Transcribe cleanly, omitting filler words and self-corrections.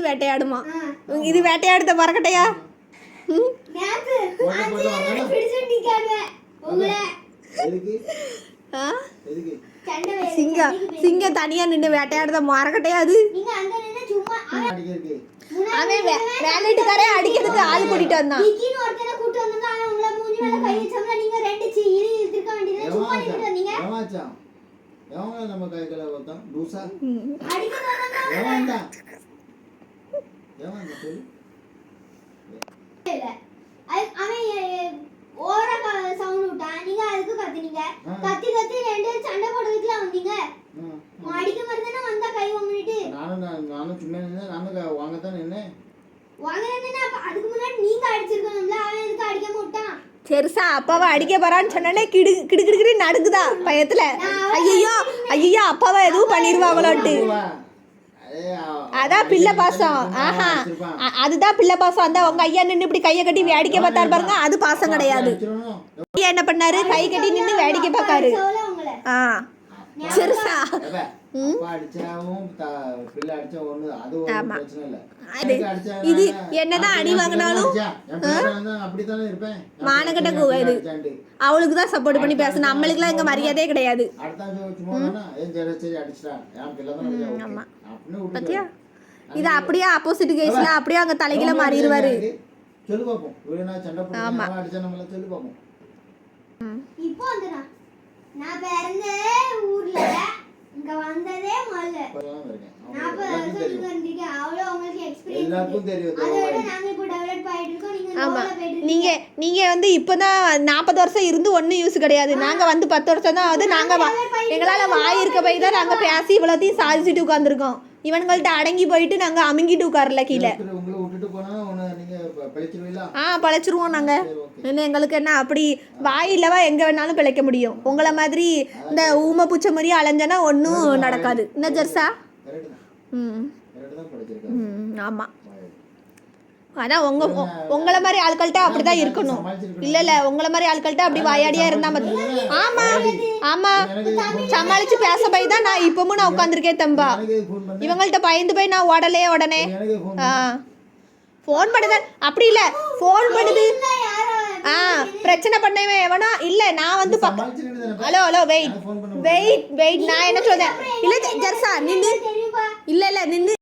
வேட்டையாடுமா. இது வேட்டையாடுத மறக்கட்டையா? சிங்கம் தனியா நின்று வேட்டையாடுத மறக்கட்டையா? அது அவன் வேலைட்டுக்காரே அடிக்கிறதுக்கு ஆள் கூட்டிட்டு வந்தான். சரிசா அப்பாவை அடிக்க போறான்னு சொன்னே கிடு கிடு கிடு நடுக்குதா பயத்துல. ஐயோ ஐயோ அப்பாவை எதுவும் பண்ணிருவாங்களோட்டு. அதான் பிள்ளை பாசம். ஆஹா அதுதான் பிள்ளை பாசம். அந்த உங்க ஐயா நின்று இப்படி கையை கட்டி வேடிக்கை பார்த்தாரு பாருங்க, அது பாசம் கிடையாது. ஐயா என்ன பண்ணாரு, கை கட்டி நின்று வேடிக்கை பார்க்காரு. சரிசா இது என்னதான் அடி வாங்கினாலும் மானகட்ட கூடாது. அவளுக்கு தான் சப்போர்ட் பண்ணி பேசணும், நம்மளுக்குலாம் எங்க மரியாதையே கிடையாது. ஆமா பத்தியா, இது அப்படியே ஆப்போசிட் கேஸ்ல அப்படியே அங்க தலைகீழ மாறிடுவாரு. ஆமா இப்போ நான் பிறந்த ஊர்ல இங்க வந்ததே முதல்ல 40 வருஷம் இங்க இருந்திருக்கேன். அவ்வளவு உங்களுக்கு எக்ஸ்பீரியன்ஸ் தெரியும். அதோட நாங்க இப்போ டெவலப் ஆயிட்டு இருக்கோம். நீங்க வந்து இப்பதான் 40 வருஷம் இருந்து ஒன்னும் யூஸ் கிடையாது. நாங்க வந்து 10 வருஷம் தான் ஆகுது. நாங்க எங்களால வாய் இருக்க போய் தான் நாங்க பேசி இவ்வளோத்தையும் சாதிச்சுட்டு உட்காந்துருக்கோம். இவன்கள்ட்ட அடங்கி போயிட்டு நாங்க அமுங்கிட்டு உட்காரல கீழே. பழைச்சிருவோம் நாங்க. எங்களுக்கு என்ன அப்படி வாயில்லவா எங்க வேணாலும் பிழைக்க முடியும். உங்களை மாதிரி இந்த ஊமை பூச்ச மாதிரி அலைஞ்சனா ஒன்றும் நடக்காது. என்ன ஜெர்சா? ஆமா அதான் உங்களை மாதிரி ஆட்கள்கிட்ட அப்படிதான் இருக்கணும். இல்ல உங்களை மாதிரி ஆட்கள்கிட்ட அப்படி வாயாடியா இருந்தா ஆமா ஆமா சமாளிச்சு பேச போய் தான் நான் இப்பவும் நான் உட்காந்துருக்கேன் தம்பா. இவங்கள்ட்ட பயந்து போய் நான் உடனே ஃபோன் பண்ணுதான். அப்படி இல்ல ஃபோன் பண்ணுது பிரச்சனை பண்ணவே எவனா இல்ல. நான் வந்து ஹலோ வெயிட் நான் என்ன சொல்றேன் இல்ல ஜெர்சா நின்று இல்ல நின்று